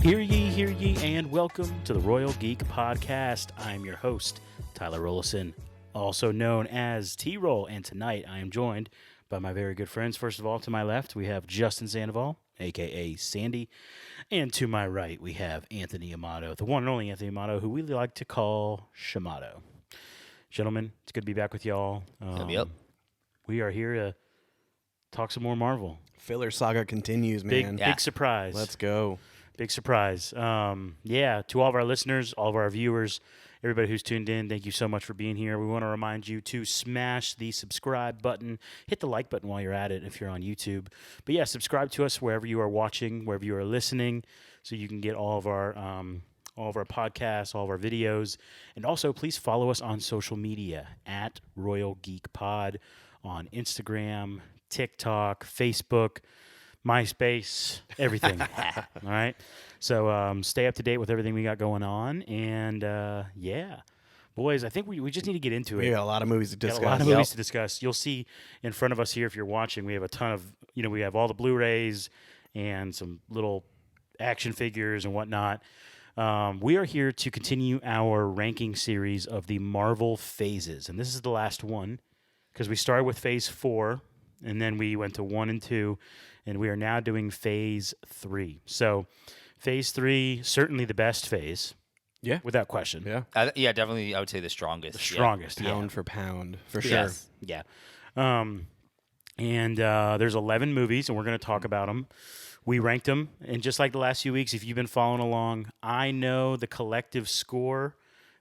Hear ye, and welcome to the Royal Geek Podcast. I'm your host, Tyler Rollison, also known as T-Roll, and tonight I am joined by my very good friends. First of all, to my left, we have Justin Sandoval, a.k.a. Sandy, and to my right, we have Anthony Amato, the one and only Anthony Amato, who we like to call Shamato. Gentlemen, it's good to be back with y'all. Yep. We are here to talk some more Marvel. Filler Saga continues, man. Big surprise. Let's go. Big surprise. To all of our listeners, all of our viewers, everybody who's tuned in, thank you so much for being here. We want to remind you to smash the subscribe button. Hit the like button while you're at it if you're on YouTube. But yeah, subscribe to us wherever you are watching, wherever you are listening, so you can get all of our podcasts, all of our videos. And also, please follow us on social media at Royal Geek Pod on Instagram, TikTok, Facebook, MySpace, everything. All right? So stay up to date with everything we got going on. And, boys, I think we just need to get into it. We got a lot of movies to discuss. Got a lot of movies to discuss. You'll see in front of us here, if you're watching, we have a ton of, we have all the Blu-rays and some little action figures and whatnot. We are here to continue our ranking series of the Marvel phases. And this is the last one because we started with Phase 4, and then we went to 1 and 2, and we are now doing Phase 3. So Phase 3, certainly the best phase. Yeah. Without question. Yeah. Definitely, I would say the strongest. The strongest, Pound for pound, for Yes. sure. Yeah. There's 11 movies, and we're going to talk about them. We ranked them, and just like the last few weeks, if you've been following along, I know the collective score.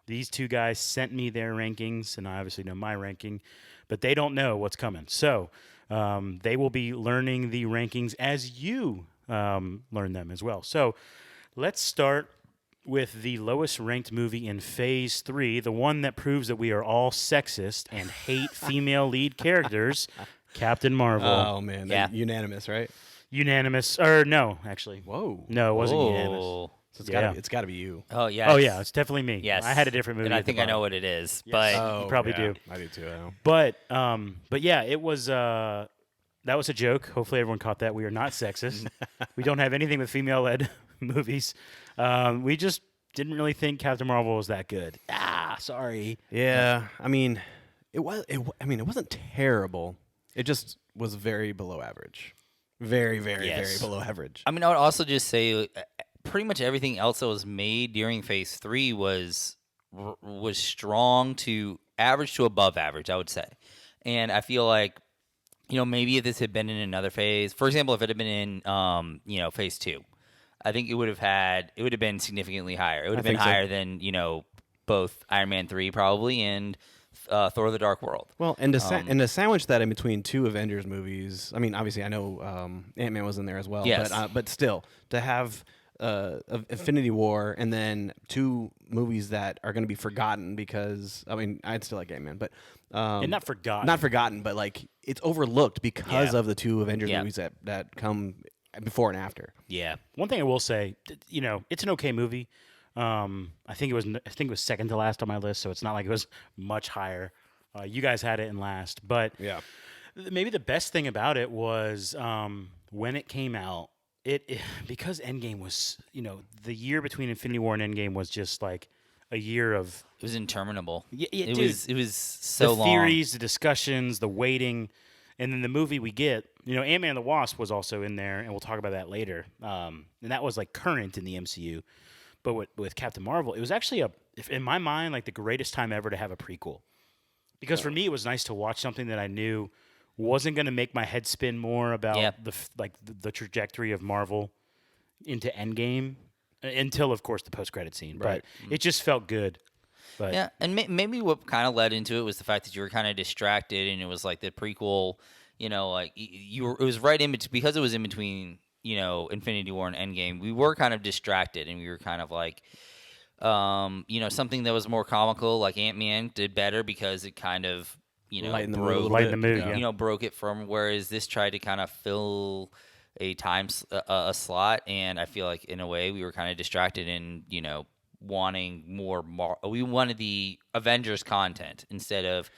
These two guys sent me their rankings, and I obviously know my ranking, but they don't know what's coming. So they will be learning the rankings as you learn them as well. So let's start with the lowest ranked movie in Phase 3, the one that proves that we are all sexist and hate female lead characters, Captain Marvel. Oh, man. Unanimous, right? Unanimous. Or no, actually. Whoa. No, it wasn't unanimous. So it's got to be you. Oh, yes. Oh, yeah, it's definitely me. Yes. I had a different movie. And I think I know what it is. Yes. But You probably do. I do too. I know. But yeah, it was that was a joke. Hopefully everyone caught that. We are not sexist. We don't have anything with female-led movies. We just didn't really think Captain Marvel was that good. Sorry. Yeah. I mean, it wasn't terrible. It just was very below average. Very, very, very below average. I mean, I would also just say pretty much everything else that was made during Phase 3 was strong to average to above average, I would say. And I feel like, maybe if this had been in another phase, for example, if it had been in, Phase 2, I think it would have been significantly higher. It would have been higher than, both Iron Man 3 probably and Thor: The Dark World. Well, and to sandwich that in between two Avengers movies, I mean, obviously I know Ant-Man was in there as well, yes. but still, to have Infinity War and then two movies that are going to be forgotten because, I mean, I'd still like Ant-Man, but... and not forgotten. Not forgotten, but like it's overlooked because of the two Avengers movies that come before and after. Yeah. One thing I will say, it's an okay movie. I think it was second to last on my list, so it's not like it was much higher. You guys had it in last, but maybe the best thing about it was when it came out. It because Endgame was, the year between Infinity War and Endgame was just like a year of. It was interminable. Yeah, it was so long. The theories, the discussions, the waiting, and then the movie we get. Ant-Man and the Wasp was also in there, and we'll talk about that later. And that was like current in the MCU. But with Captain Marvel, it was actually in my mind, like the greatest time ever to have a prequel. Because for me, it was nice to watch something that I knew wasn't going to make my head spin more about the trajectory of Marvel into Endgame until, of course, the post-credit scene. Right. But it just felt good. But yeah, and maybe what kind of led into it was the fact that you were kind of distracted, and it was like the prequel. It was right in between because it was in between. Infinity War and Endgame. We were kind of distracted, and we were kind of like, something that was more comical, like Ant-Man, did better because it kind of, lighten the mood, broke it from. Whereas this tried to kind of fill a a slot, and I feel like in a way we were kind of distracted and wanting more. We wanted the Avengers content instead of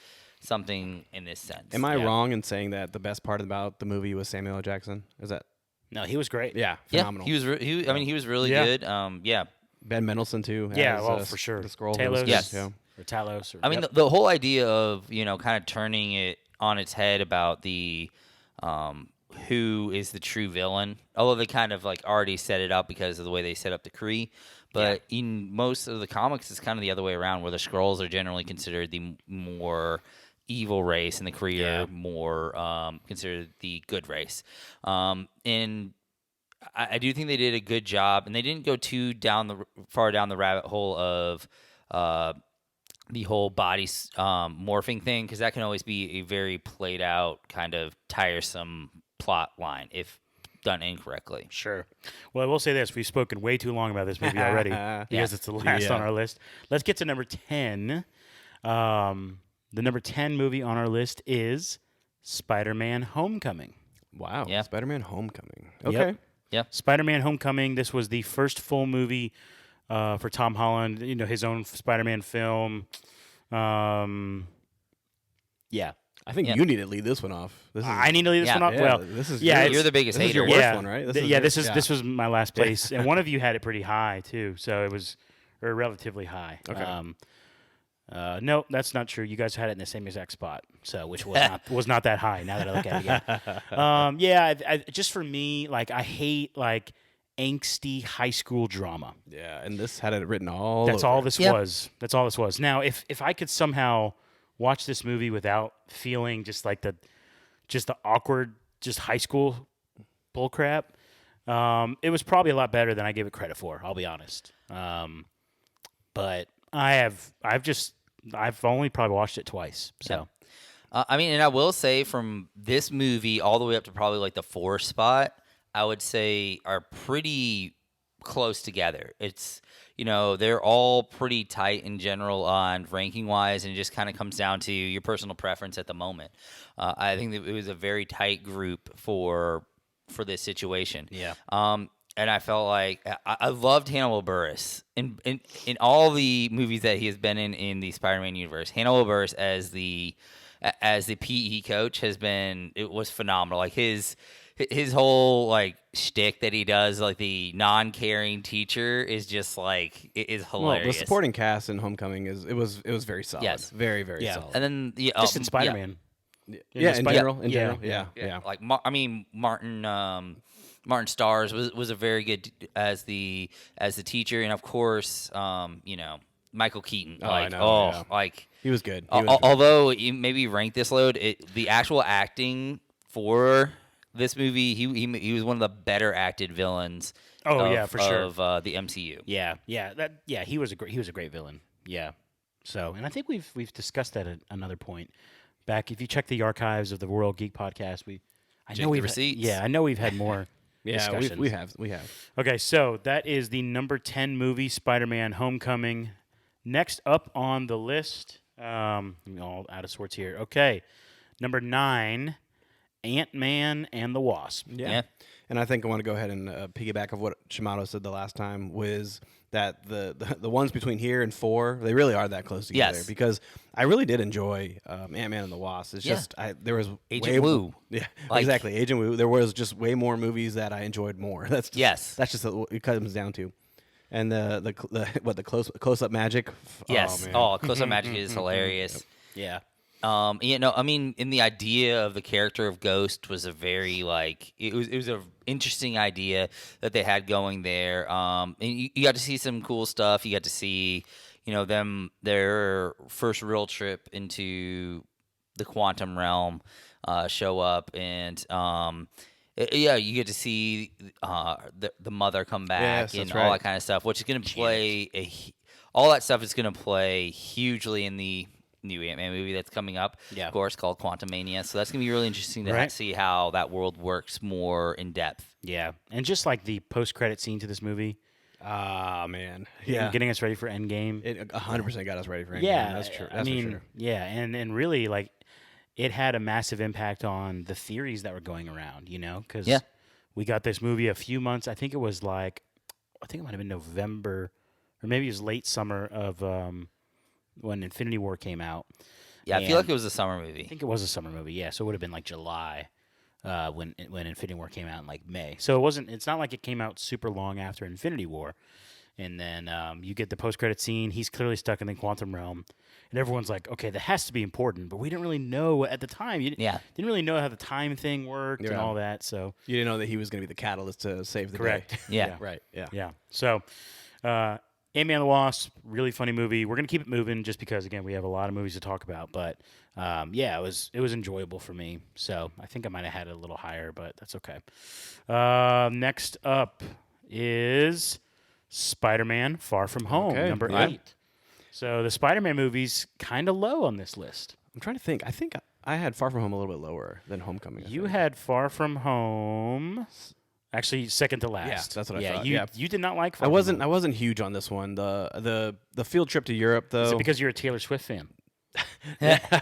something in this sense. Am I wrong in saying that the best part about the movie was Samuel L. Jackson? Is that No, he was great. Yeah, phenomenal. Yeah, he was really Yeah. good. Yeah. Ben Mendelsohn too. Yeah, as, well, for sure. The scroll. Talos, Yes. Yeah. or Talos. Or, I mean, yep. the whole idea of kind of turning it on its head about the who is the true villain, although they kind of like already set it up because of the way they set up the Kree. But in most of the comics, it's kind of the other way around, where the Skrulls are generally considered the more evil race, and the Kree are more considered the good race. And I do think they did a good job, and they didn't go too far down the rabbit hole of the whole body morphing thing, because that can always be a very played out kind of tiresome plot line if done incorrectly. Sure. Well, I will say this. We've spoken way too long about this movie already because it's the last on our list. Let's get to number 10. The number 10 movie on our list is Spider-Man Homecoming. Wow. Yeah. Spider-Man Homecoming. Yep. Okay. Yeah. Spider-Man Homecoming. This was the first full movie for Tom Holland, his own Spider-Man film. Yeah. I think you need to lead this one off. This is, I need to leave this one off. yeah, Well, this is yeah, You're the biggest this is hater. your worst yeah, one, right? This was my last place, and one of you had it pretty high too, so it was relatively high. Okay. No, that's not true. You guys had it in the same exact spot, so which was not that high. Now that I look at it again, I just for me, like I hate like angsty high school drama. Yeah, and this had it written all. That's over all it. this Yep. was. That's all this was. Now, if I could somehow watch this movie without feeling just like the awkward, just high school bullcrap, it was probably a lot better than I gave it credit for. I'll be honest. But I've only probably watched it twice. So I mean, and I will say from this movie all the way up to probably like the 4 spot, I would say are pretty close together. It's, they're all pretty tight in general on ranking wise, and it just kind of comes down to your personal preference at the moment. I think that it was a very tight group for this situation. Yeah. And I felt like I loved Hannibal Buress in all the movies that he has been in the Spider-Man universe. Hannibal Buress as the PE coach was phenomenal. Like his whole like shtick that he does, like the non-caring teacher, is just like it is hilarious. Well, the supporting cast in Homecoming was very solid. Yes. Very very Yeah. solid. And then just in Spider-Man. Yeah, in general. Yeah. Yeah. Like Martin Starrs was a very good as the teacher, and of course, Michael Keaton. Oh, I know, yeah. Like He was good. He was good. although you maybe rank this load, the actual acting for this movie, he was one of the better acted villains. For sure. Of the MCU. He was a great villain. Yeah. So, and I think we've discussed that at another point. Back, if you check the archives of the World Geek Podcast, I know we've had more. Yeah, discussions. we have. Okay, so that is the number 10 movie, Spider-Man Homecoming. Next up on the list, I'm all out of sorts here. Okay, number 9, Ant-Man and the Wasp. Yeah. And I think I want to go ahead and piggyback of what Shimano said the last time, was that the ones between here and 4, they really are that close together. Yes. Because I really did enjoy Ant-Man and the Wasp. It's just there was Agent Woo. Yeah, Like- exactly. Agent Woo. There was just way more movies that I enjoyed more. That's just what it comes down to. And the close up magic. Yes. Oh, man. Close Up Magic is hilarious. Yeah. I mean, in the idea of the character of Ghost was a very it was a interesting idea that they had going there. And you got to see some cool stuff. You got to see, their first real trip into the quantum realm show up, and you get to see the mother come back, Yes, and that's all right. that kind of stuff, which is going to play all that stuff is going to play hugely in the new Ant-Man movie that's coming up, of course, called Quantumania. So that's going to be really interesting to see how that world works more in depth. Yeah, and just like the post-credit scene to this movie. Ah, man. Yeah. Getting us ready for Endgame. It 100% got us ready for Endgame. Yeah, That's true. I That's mean, for sure. yeah, and really, like, it had a massive impact on the theories that were going around, because we got this movie a few months. I think it might have been November, or maybe it was late summer of when Infinity War came out. Yeah, I feel like it was a summer movie. I think it was a summer movie, yeah. So it would have been like July. when Infinity War came out in like May. So it wasn't. It's not like it came out super long after Infinity War. And then you get the post-credit scene. He's clearly stuck in the quantum realm, and everyone's like, "Okay, that has to be important." But we didn't really know at the time. You didn't really know how the time thing worked and all that. So you didn't know that he was going to be the catalyst to save the correct. day. Yeah. Right. Yeah. Yeah. So, Ant-Man and the Wasp, really funny movie. We're gonna keep it moving just because again we have a lot of movies to talk about. But yeah, it was enjoyable for me. So I think I might have had it a little higher, but that's okay. Next up is Spider-Man: Far From Home, Okay, number yeah. 8. So the Spider-Man movie's kind of low on this list. I'm trying to think. I think I had Far From Home a little bit lower than Homecoming. I You think. had Far From Home, actually second to last. that's what I yeah, thought. You, Yeah. you did not like Far I From wasn't. Home. I wasn't huge on this one. The field trip to Europe, though. Is it because you're a Taylor Swift fan?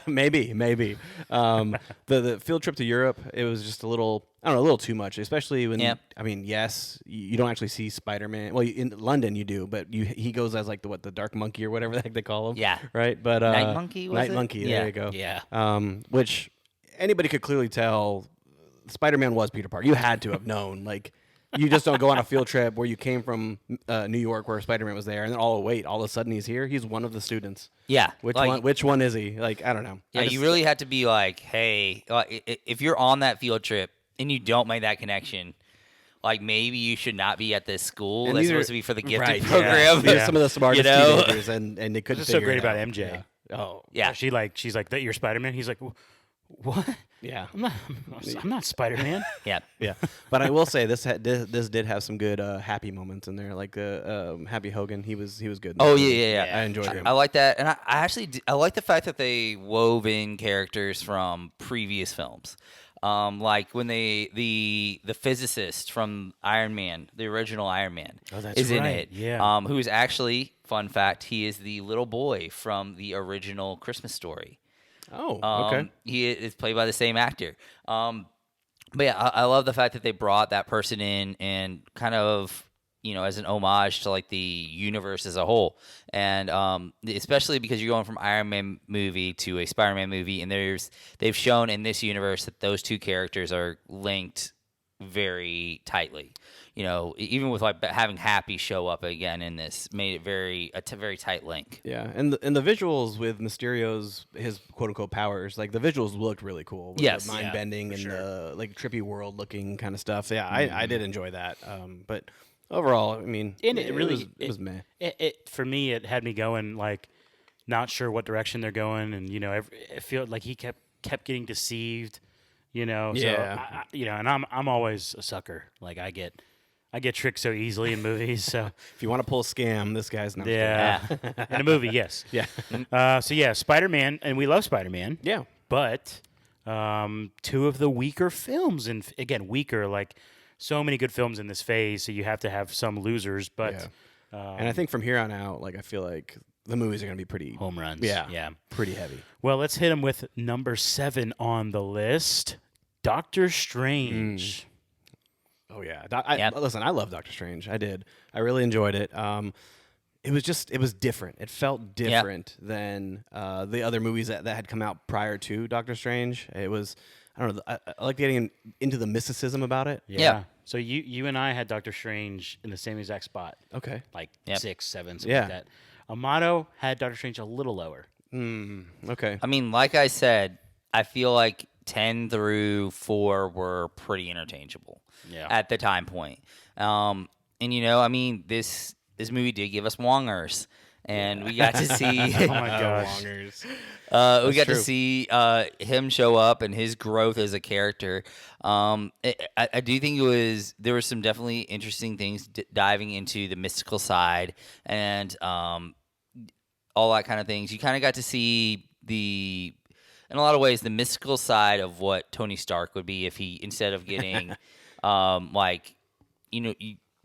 maybe. The field trip to Europe, it was just a little. I don't know, a little too much, especially when. Yep. I mean, yes, you don't actually see Spider-Man. Well, in London you do, but he goes as like the dark monkey or whatever the heck they call him. Yeah. Right. But Night Monkey, was Night it? Monkey. Yeah. There you go. Yeah. Which anybody could clearly tell, Spider-Man was Peter Parker. You had to have known, like. You just don't go on a field trip where you came from New York where Spider-Man was there, and then all of a sudden he's here. He's one of the students. Yeah. Which one is he? Like, I don't know. Yeah, you really had to be like, hey, if you're on that field trip and you don't make that connection, like maybe you should not be at this school. And That's these are- supposed to be for the gifted right, yeah. program. These are some of the smartest You know? teenagers, and they couldn't. What's so figure great it about out. MJ? Oh, Yeah. She's like that. You're Spider-Man. He's like, what? yeah, I'm not Spider-Man. Yeah. yeah. But I will say this did have some good happy moments in there, like Happy Hogan. He was good. Oh yeah. I enjoyed him. I like that, and I actually I like the fact that they wove in characters from previous films, like when the physicist from Iron Man, the original Iron Man, Oh, that's is in right, it. yeah. Who is actually, fun fact, he is the little boy from the original Christmas Story. Oh, okay. He is played by the same actor. But yeah, I love the fact that they brought that person in and kind of, as an homage to like the universe as a whole. And especially because you're going from Iron Man movie to a Spider-Man movie, and they've shown in this universe that those two characters are linked very tightly. Even with like having Happy show up again in this, made it a very tight link. Yeah, and the visuals with Mysterio's his quote unquote powers, like the visuals looked really cool. With Yes. the mind Yeah, bending for and sure. the like trippy world looking kind of stuff. Yeah, I did enjoy that. But overall, I mean, And it really it was meh. It for me, it had me going like not sure what direction they're going, and it felt like he kept getting deceived. So Yeah. and I'm always a sucker. Like I get tricked so easily in movies. So If you want to pull a scam, this guy's not. yeah, in a movie, yes. Yeah. So yeah, Spider-Man, and we love Spider-Man. Yeah. But two of the weaker films, and again, weaker, like so many good films in this phase, so you have to have some losers. But And I think from here on out, like I feel like the movies are going to be pretty home runs. Yeah. Yeah. pretty heavy. Well, let's hit them with number 7 on the list, Doctor Strange. Oh yeah. Yep. Listen, I love Doctor Strange. I did. I really enjoyed it. It was different. It felt different than the other movies that had come out prior to Doctor Strange. It was, I don't know. I like getting into the mysticism about it. Yeah. So you and I had Doctor Strange in the same exact spot, Okay. like Yep. 6, 7, something Yeah. like that. Amato had Doctor Strange a little lower. Okay. I mean, like I said, I feel like 10 through 4 were pretty interchangeable at the time point. And I mean, this movie did give us Wongers, and we got to see. Oh my gosh. We got true. to see him show up and his growth as a character. I do think there were some definitely interesting things diving into the mystical side and all that kind of things. You kind of got to see in a lot of ways, the mystical side of what Tony Stark would be if he, instead of getting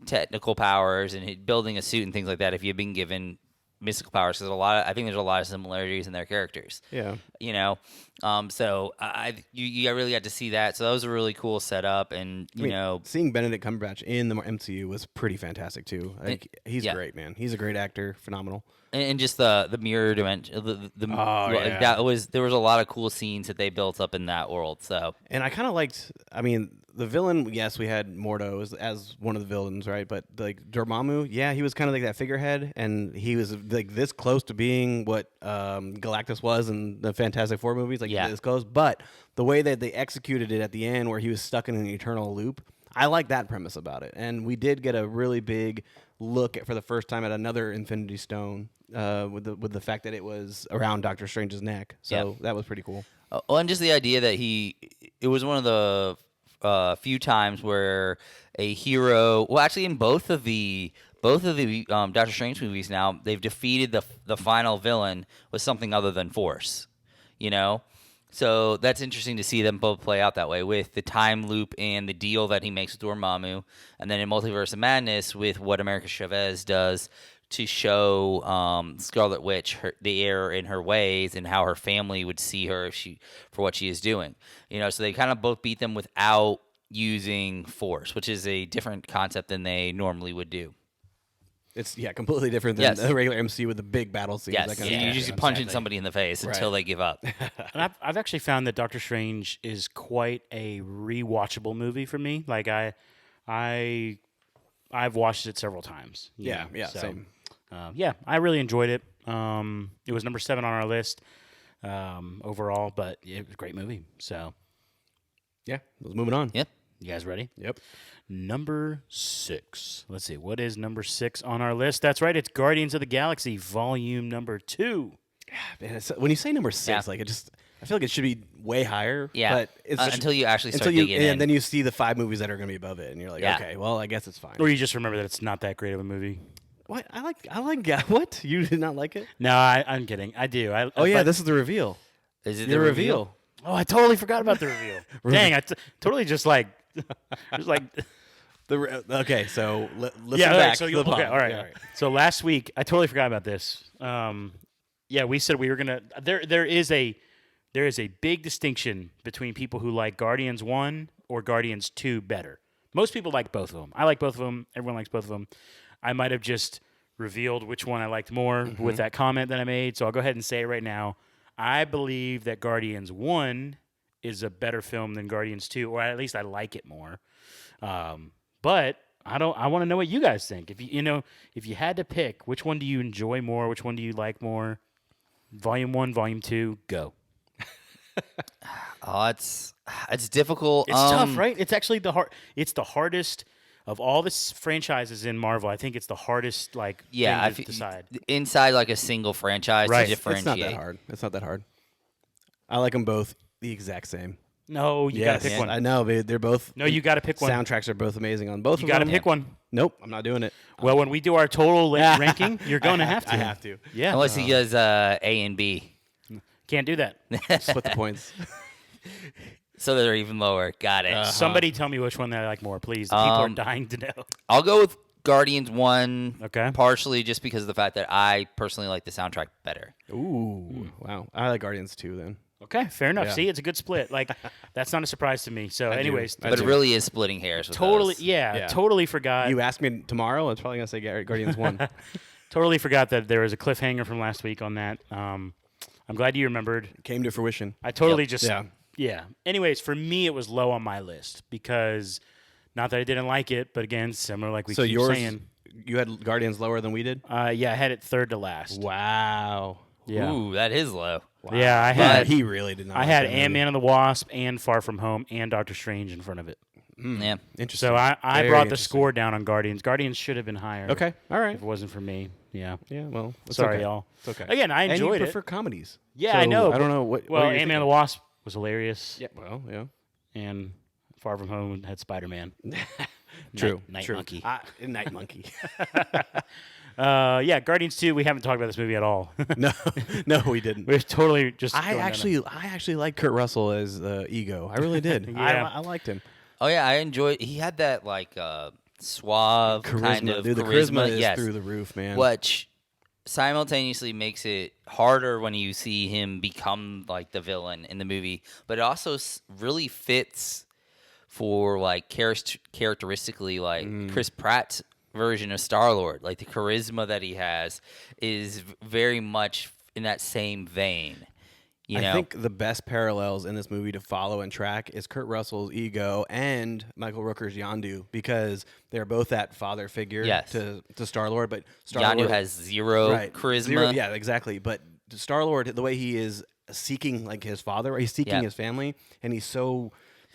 technical powers and building a suit and things like that, if he had been given mystical powers. Because I think there's a lot of similarities in their characters. Yeah. So you really got to see that. So that was a really cool setup, and I mean, seeing Benedict Cumberbatch in the MCU was pretty fantastic too. He's great, man. He's a great actor, phenomenal. And just the mirror dimension, yeah. there was a lot of cool scenes that they built up in that world. So, and I kind of liked. I mean, the villain. Yes, we had Mordo as one of the villains, right? But like Dormammu, yeah, he was kind of like that figurehead, and he was like this close to being what Galactus was in the Fantastic Four movies, like this close. But the way that they executed it at the end, where he was stuck in an eternal loop, I like that premise about it. And we did get a really big look for the first time at another Infinity Stone with the fact that it was around Doctor Strange's neck. So that was pretty cool. And just the idea that it was one of the few times where a hero, well, actually in both of the Doctor Strange movies now, they've defeated the final villain with something other than force, So that's interesting to see them both play out that way with the time loop and the deal that he makes with Dormammu, and then in Multiverse of Madness with what America Chavez does to show Scarlet Witch the error in her ways and how her family would see her for what she is doing. So they kind of both beat them without using force, which is a different concept than they normally would do. It's completely different than the regular MCU with the big battle scenes. Yes, you're just punching somebody in the face until they give up. And I've actually found that Doctor Strange is quite a rewatchable movie for me. Like I've watched it several times. Same. I really enjoyed it. It was number 7 on our list overall, but it was a great movie. So yeah, let's moving on. Yep. You guys ready? Yep. Number 6. Let's see. What is number 6 on our list? That's right. It's Guardians of the Galaxy Volume number 2. Man, when you say number 6, like I feel like it should be way higher. Yeah. But it's until you actually start digging in. And then you see the 5 movies that are going to be above it, and you're like, okay, well, I guess it's fine. Or you just remember that it's not that great of a movie. What? I like what? You did not like it? No, I'm kidding. I do. This is the reveal. Is it the reveal? Oh, I totally forgot about the reveal. Dang, I totally just like okay, so listen back. So all right. So last week, I totally forgot about this. We said we were gonna. There is a big distinction between people who like Guardians 1 or Guardians 2 better. Most people like both of them. I like both of them. Everyone likes both of them. I might have just revealed which one I liked more with that comment that I made. So I'll go ahead and say it right now. I believe that Guardians 1 is a better film than Guardians 2, or at least I like it more. But I want to know what you guys think. If you had to pick, which one do you enjoy more? Which one do you like more? Volume 1, Volume 2, go. It's difficult. It's tough, right? It's actually It's the hardest of all the franchises in Marvel. I think it's the hardest thing to decide. Inside like a single franchise to differentiate. It's not that hard. I like them both the exact same. No, you got to pick one. I know, but they're both. No, you got to pick one. Soundtracks are both amazing on both of them. You got to pick one. Nope, I'm not doing it. Well, when we do our total ranking, you're going to have to. I have to. Yeah. Unless he does A and B. Can't do that. Split the points. So they're even lower. Got it. Somebody tell me which one that I like more, please. The people are dying to know. I'll go with Guardians 1. Okay. Partially just because of the fact that I personally like the soundtrack better. Ooh. Wow. I like Guardians 2 then. Okay, fair enough. Yeah. See, it's a good split. Like, that's not a surprise to me. So, anyways. But it really is splitting hairs with Totally, those. totally forgot. You ask me tomorrow, I was probably going to say Guardians 1. Totally forgot that there was a cliffhanger from last week on that. I'm glad you remembered. Came to fruition. I totally Yeah. Anyways, for me, it was low on my list because not that I didn't like it, but again, similar like we keep saying. You had Guardians lower than we did? I had it third to last. Wow. Yeah. Ooh, that is low. Wow. Yeah, he really did not. I had Ant-Man and the Wasp and Far From Home and Doctor Strange in front of it. Yeah. Interesting. So I brought the score down on Guardians. Guardians should have been higher. Okay. All right. If it wasn't for me. Yeah. Yeah, well, sorry, okay. y'all. It's okay. Again, I enjoyed and you prefer comedies. Yeah, so I know. I don't know what. Well, what Ant-Man and the Wasp was hilarious. Yeah. Well, yeah. And Far From Home had Spider-Man. True. Night True. Monkey. Night Monkey. Guardians 2. We haven't talked about this movie at all. No, we didn't. We're totally just. I actually like Kurt Russell as Ego. I really did. Yeah. I liked him. Oh yeah, I enjoyed. He had that suave Charisma. kind of Dude, the charisma is through the roof, man. Which simultaneously makes it harder when you see him become like the villain in the movie, but it also really fits for like characteristically like Chris Pratt's version of Star-Lord. Like the charisma that he has is very much in that same vein. You know? I think the best parallels in this movie to follow and track is Kurt Russell's ego and Michael Rooker's Yondu, because they're both that father figure to Star-Lord, but Star-Lord Yondu has zero charisma. Zero, yeah, exactly. But Star-Lord, the way he is seeking like his father, he's seeking his family, and he's so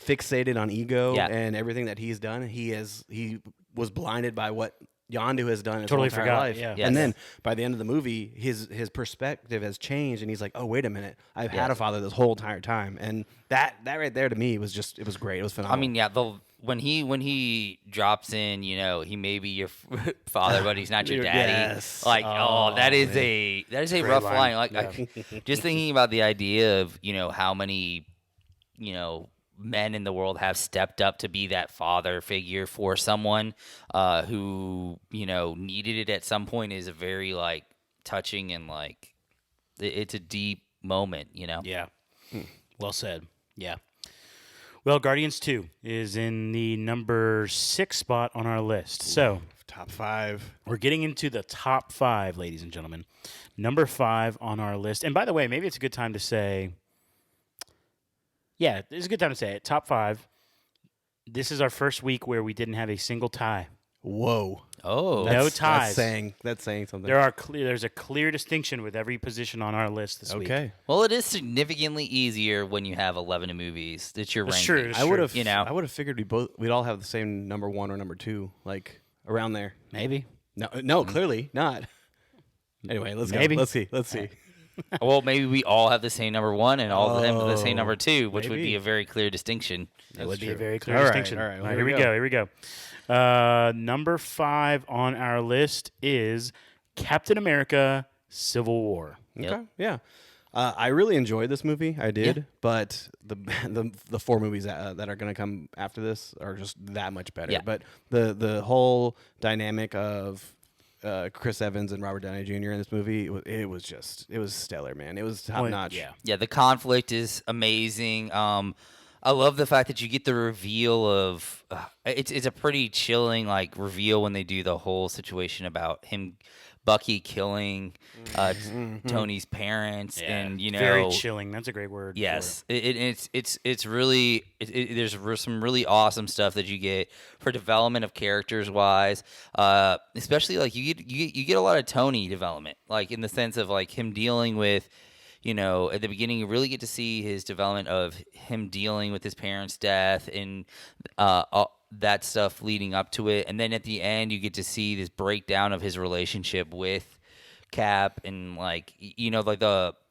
fixated on ego and everything that he's done. He was blinded by what Yondu has done his whole entire life. Yeah. And then by the end of the movie, his perspective has changed, and he's like, oh, wait a minute, I've had a father this whole entire time. And that right there to me was just, it was great. It was phenomenal. I mean, when he drops in, you know, he may be your father, but he's not your daddy. Yes. Like, that is a rough line. Like, just thinking about the idea of, you know, how many, you know, men in the world have stepped up to be that father figure for someone who, you know, needed it at some point is a very like touching and like it's a deep moment, you know. Yeah. Well said. Yeah. Well, Guardians 2 is in the number 6 spot on our list. So, top 5. We're getting into the top 5, ladies and gentlemen. Number 5 on our list. And by the way, maybe it's a good time to say, yeah, it's a good time to say it. Top 5. This is our first week where we didn't have a single tie. Whoa. Oh. No ties. That's saying something. There's a clear distinction with every position on our list this week. Okay. Well, it is significantly easier when you have 11 movies that you're ranking. True. I would have, you know, I would have figured we'd all have the same number 1 or number 2, like around there. Maybe. No, clearly not. Anyway, let's Maybe. go. Let's see. Well, maybe we all have the same number 1 and all of them have the same number 2, which would maybe. be a very clear distinction. That would be a very clear All right, distinction. all right. Well, Here we go. Number 5 on our list is Captain America: Civil War. Yep. Okay. Yeah. I really enjoyed this movie. I did, but the 4 movies that are going to come after this are just that much better. Yeah. But the whole dynamic of Chris Evans and Robert Downey Jr. in this movie, it was stellar, man. It was top notch. Yeah, the conflict is amazing. I love the fact that you get the reveal of it's a pretty chilling like reveal when they do the whole situation about Bucky killing Tony's parents, and you know, very chilling. That's a great word. Yes, it's really there's some really awesome stuff that you get for development of characters wise, especially like you get a lot of Tony development, like in the sense of like him dealing with. You know, at the beginning, you really get to see his development of him dealing with his parents' death and that stuff leading up to it. And then at the end, you get to see this breakdown of his relationship with Cap. And, like, you know, like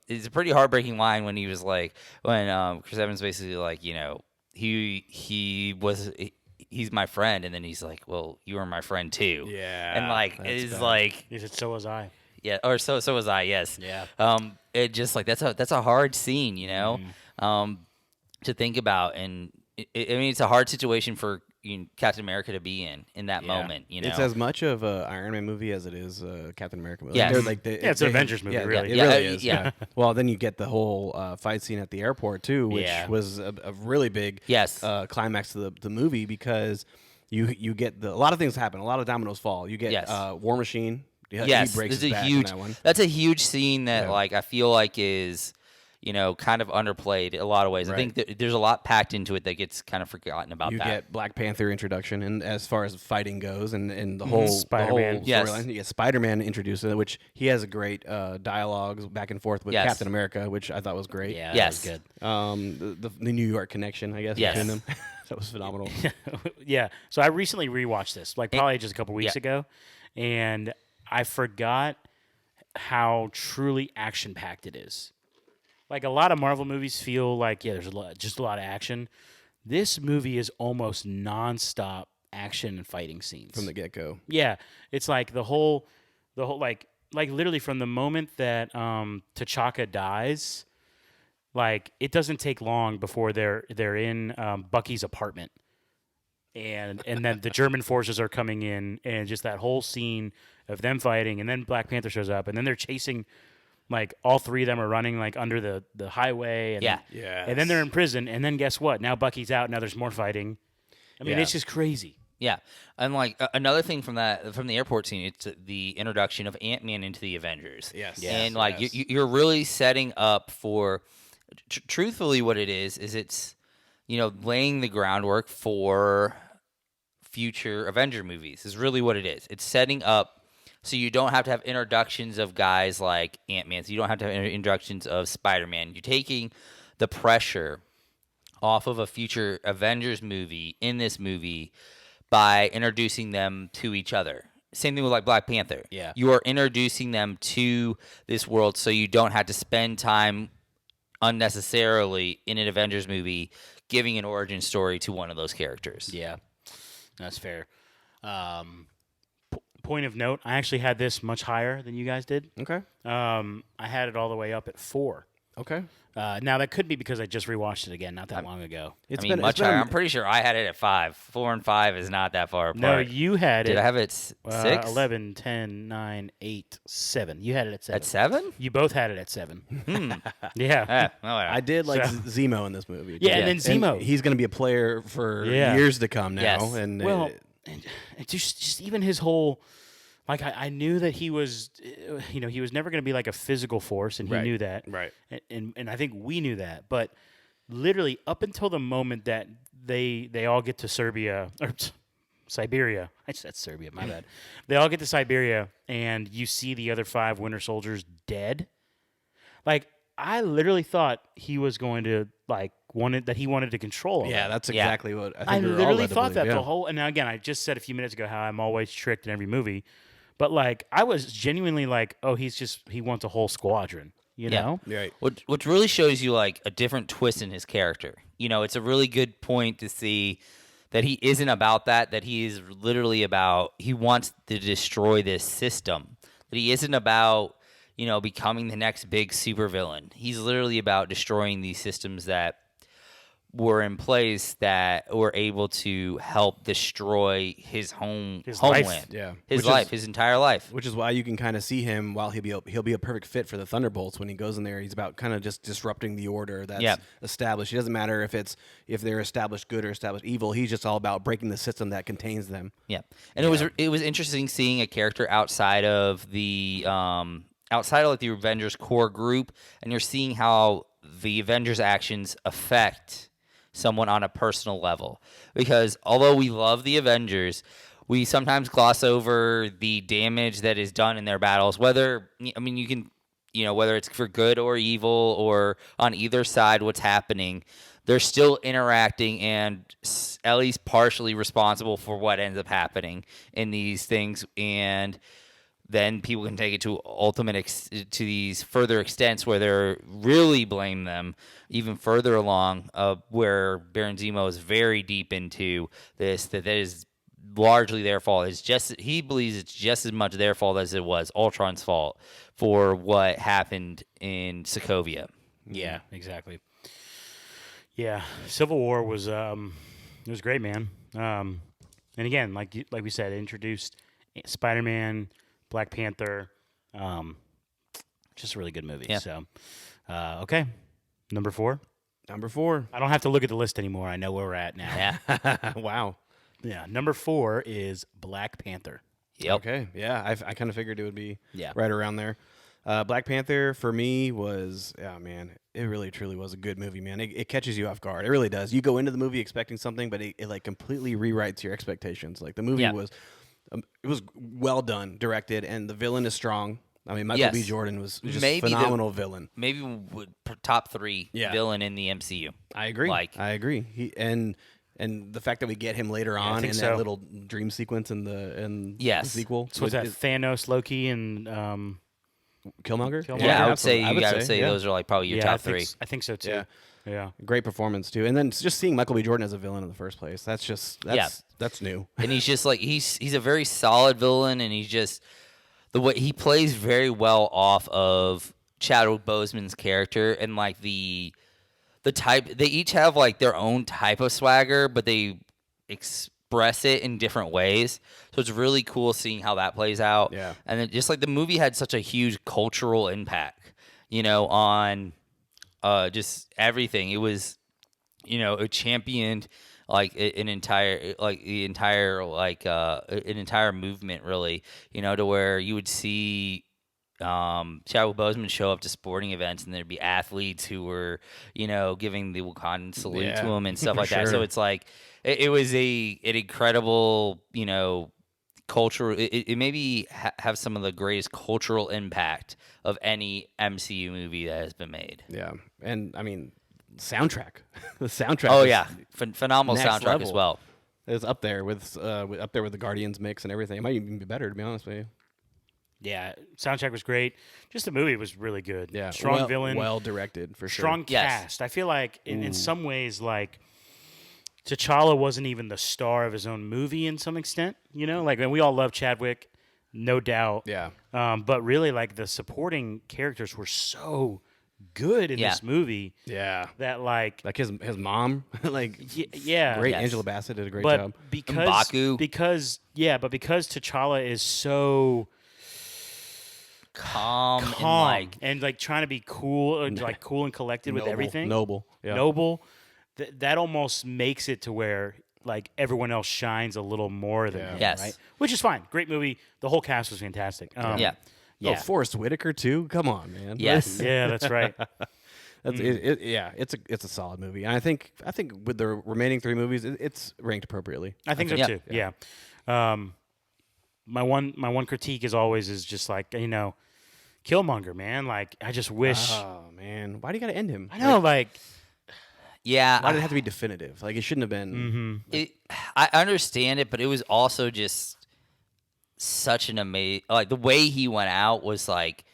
it's a pretty heartbreaking line when he was like, when Chris Evans basically, like, you know, he's my friend. And then he's like, well, you are my friend, too. Yeah. And, like, it's like. He said, so was I. Yeah, or so was I. Yes. Yeah. It just like that's a hard scene, you know, to think about, and I mean it's a hard situation for Captain America to be in that moment. You know, it's as much of a Iron Man movie as it is a Captain America movie. Yes. It's an Avengers movie, really. It really is. Yeah. Well, then you get the whole fight scene at the airport too, which was a really big climax to the movie, because you get a lot of things happen, a lot of dominoes fall. You get War Machine. Yes, he breaks his back huge. in that one. That's a huge scene that like I feel like is kind of underplayed in a lot of ways. Right. I think that there's a lot packed into it that gets kind of forgotten about. You that. get Black Panther introduction, and as far as fighting goes, and the whole Spider-Man. storyline, you get Spider-Man introduced, which he has a great dialogue back and forth with Captain America, which I thought was great. Yeah, that was good. The New York connection, I guess, between them. That was phenomenal. Yeah. So I recently rewatched this, like probably just a couple weeks ago, and I forgot how truly action-packed it is. Like a lot of Marvel movies feel like, there's just a lot of action. This movie is almost nonstop action and fighting scenes From the get-go. Yeah, it's like the whole like literally from the moment that T'Chaka dies, like it doesn't take long before they're in Bucky's apartment. and then the German forces are coming in, and just that whole scene of them fighting, and then Black Panther shows up, and then they're chasing. Like all three of them are running like under the highway, and Yeah. and then they're in prison, and then guess what? Now Bucky's out. Now there's more fighting. I mean, Yeah. it's just crazy. Yeah, and like another thing from the airport scene, it's the introduction of Ant-Man into the Avengers. Yes. And like you're really setting up for, truthfully, what it is it's laying the groundwork for future Avenger movies is really what it is. It's setting up so you don't have to have introductions of guys like Ant-Man. So you don't have to have introductions of Spider-Man. You're taking the pressure off of a future Avengers movie in this movie by introducing them to each other. Same thing with like Black Panther. Yeah. You are introducing them to this world so you don't have to spend time unnecessarily in an Avengers movie giving an origin story to one of those characters. Yeah, that's fair. Point of note, I actually had this much higher than you guys did. Okay. I had it all the way up at 4. Okay. Now that could be because I just rewatched it again not that long ago. It's I mean, much higher. I'm pretty sure I had it at 5. 4 and 5 is not that far apart. No, you had Did it. I have it 6? 11, 10, 9, 8, 7. You had it at 7. At 7? You both had it at 7. Yeah. I did like So- Zemo in this movie. Yeah, and then Zemo. he's going to be a player for Yeah. years to come now. Yes. And Well, and just even his whole, like I knew that he was, he was never going to be like a physical force, and he Right. knew that, Right. And I think we knew that, but literally up until the moment that they all get to Serbia or Siberia, I said Serbia, my bad. They all get to Siberia, and you see the other 5 Winter Soldiers dead. Like I literally thought he was going to wanted to control all yeah, that. that's Yeah. exactly what I think I we were all literally led to thought believe, that yeah. the whole. And now again, I just said a few minutes ago how I'm always tricked in every movie, but like I was genuinely like, oh, he wants a whole squadron, you Yeah. know? Right. Which really shows you like a different twist in his character. It's a really good point to see that he isn't about that. That he is literally about he wants to destroy this system. That he isn't about becoming the next big supervillain. He's literally about destroying these systems that were in place that were able to help destroy his homeland, life. Yeah. his Which life, is- his entire life. Which is why you can kind of see him while he'll be a perfect fit for the Thunderbolts when he goes in there. He's about kind of just disrupting the order that's established. It doesn't matter if they're established good or established evil. He's just all about breaking the system that contains them. Yeah, and it was interesting seeing a character outside of the like the Avengers core group, and you're seeing how the Avengers actions affect someone on a personal level. Because although we love the Avengers, we sometimes gloss over the damage that is done in their battles. Whether you can, whether it's for good or evil or on either side, what's happening. They're still interacting and at least partially responsible for what ends up happening in these things, and then people can take it to to these further extents where they're really blame them even further along, where Baron Zemo is very deep into this, that is largely their fault. He believes it's just as much their fault as it was Ultron's fault for what happened in Sokovia. Yeah, exactly. Yeah, Civil War was it was great, man. And again, like we said, it introduced Spider-Man, Black Panther, just a really good movie. Yeah. So, okay, number 4. Number 4. I don't have to look at the list anymore. I know where we're at now. Yeah. Wow. Yeah, number 4 is Black Panther. Yep. Okay. Yeah, I kind of figured it would be Yeah. right around there. Black Panther for me was, man, it really truly was a good movie, man. It catches you off guard. It really does. You go into the movie expecting something, but it like completely rewrites your expectations. Like the movie was, it was well done, directed, and the villain is strong. I mean, Michael B. Jordan was just a phenomenal villain. Maybe top 3 villain in the MCU. I agree. I agree. And the fact that we get him later on in think that so. little dream sequence in the Yes. sequel. So what's that? Thanos, Loki, and Killmonger? Killmonger. Yeah, I would say absolutely. you got to say yeah. those are like probably your top 3. I think so too. Yeah. Yeah. Great performance too, and then just seeing Michael B. Jordan as a villain in the first place. That's new. And he's just like he's a very solid villain, and he's just the way he plays very well off of Chadwick Boseman's character, and like the type they each have like their own type of swagger, but they express it in different ways. So it's really cool seeing how that plays out. Yeah. And then just like the movie had such a huge cultural impact, on just everything. It was, it championed like an entire movement really, to where you would see Chadwick Boseman show up to sporting events and there'd be athletes who were, giving the Wakandan salute to him and stuff for like that. So sure. it's like it was an incredible, culture. It maybe have some of the greatest cultural impact of any MCU movie that has been made. Yeah, and I mean, soundtrack. The soundtrack. Oh is yeah, phenomenal next soundtrack level. as well. It's up there with the Guardians mix and everything. It might even be better, to be honest with you. Yeah, soundtrack was great. Just the movie was really good. Yeah, strong villain, well directed for sure. strong Yes. cast. I feel like in some ways, like T'Challa wasn't even the star of his own movie in some extent. And we all love Chadwick, no doubt. Yeah, But really, like the supporting characters were so good in this movie yeah. that like Like his mom, like yeah, great. Yes. Angela Bassett did a great but job. because M'Baku. because T'Challa is so Calm calm and and trying to be cool, cool and collected with everything, Noble. Yeah. noble. That almost makes it to where like everyone else shines a little more than him, Yes. right? Which is fine. Great movie. The whole cast was fantastic. yeah. Oh, Forrest Whitaker too. Come on, man. Yes. Yeah, that's right. That's yeah. It's a solid movie. And I think with the remaining 3 movies, it's ranked appropriately. I think so Yeah. too. Yeah. My one critique is just like Killmonger, man. Like I just wish. Oh man, why do you got to end him? I know, like Yeah. Why did it have to be definitive? Like it shouldn't have been. I understand it, but it was also just such an amazing. Like the way he went out was like,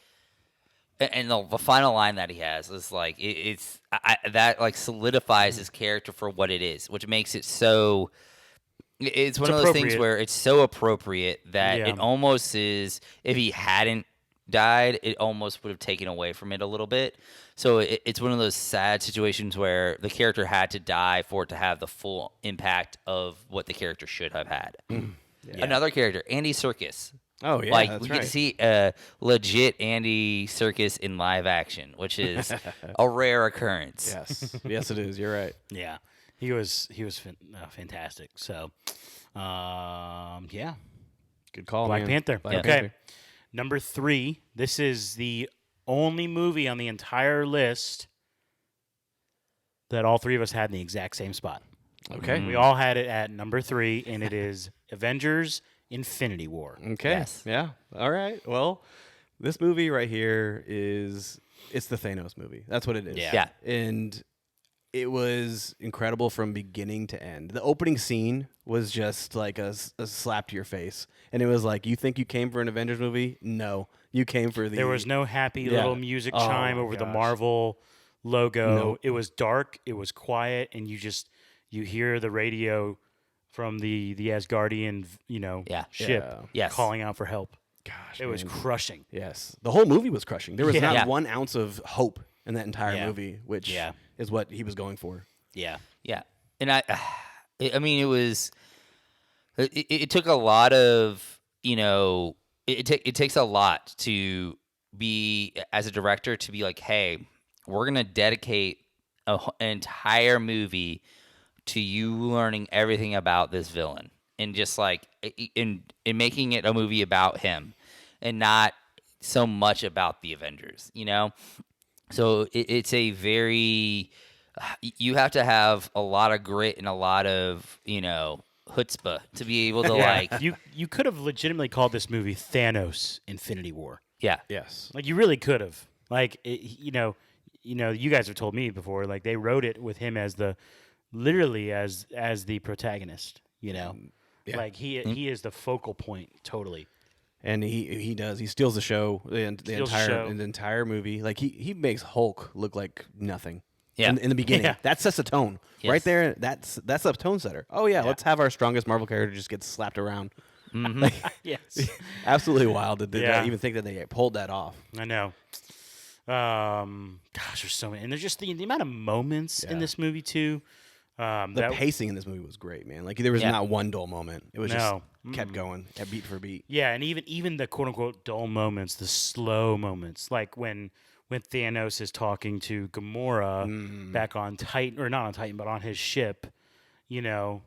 and the final line that he has is like that like solidifies his character for what it is, which makes it so. It's one of those things appropriate. where it's so appropriate that Yeah. it almost is. If he hadn't died, it almost would have taken away from it a little bit. So it's one of those sad situations where the character had to die for it to have the full impact of what the character should have had. Another character, Andy Serkis. Oh yeah, Like that's we right. get to see a legit Andy Serkis in live action, which is a rare occurrence. Yes, yes, it is. You're right. yeah, he was fantastic. So, yeah, Good call, Black man. Panther. Black Okay, Panther. number 3. This is the only movie on the entire list that all 3 of us had in the exact same spot. Okay. We all had it at number 3, and it is Avengers: Infinity War. Okay. Yes. Yeah. All right. Well, this movie right here it's the Thanos movie. That's what it is. Yeah. And it was incredible from beginning to end. The opening scene was just like a slap to your face. And it was like, you think you came for an Avengers movie? No. You came for the... There was no happy Yeah. little music Oh, chime my over the gosh. Marvel logo. Nope. It was dark. It was quiet, and you hear the radio from the Asgardian, Yeah. ship Yeah. Yes. calling out for help. Gosh, It was man. crushing. Yes. The whole movie was crushing. There was Yeah. not Yeah. 1 ounce of hope in that entire Yeah. movie, which Yeah. is what he was going for. Yeah. Yeah, and I mean, it was. It took a lot of It takes a lot to be as a director to be like, hey, we're gonna dedicate an entire movie to you learning everything about this villain, and just like in making it a movie about him, and not so much about the Avengers. So it's a very. You have to have a lot of grit and a lot of chutzpah to be able to like you could have legitimately called this movie Thanos: Infinity War. yeah Yes. Like you really could have. Like you guys have told me before. Like they wrote it with him as literally as the protagonist. Yeah. Like he is the focal point totally. And he does. He steals the show, the entire movie. Like he makes Hulk look like nothing. Yeah. In the beginning, Yeah. that sets a tone Yes. right there. That's a tone setter. Oh yeah, let's have our strongest Marvel character just get slapped around. Yes, Absolutely wild that they Yeah. even think that they pulled that off. I know. Gosh, there's so many, and there's just the amount of moments in Yeah. this movie too. The pacing in this movie was great, man. Like there was Yeah. not one dull moment. It was No. just kept going, kept beat for beat. Yeah, and even the quote unquote dull moments, the slow moments, like when Thanos is talking to Gamora back on Titan, or not on Titan, but on his ship, you know,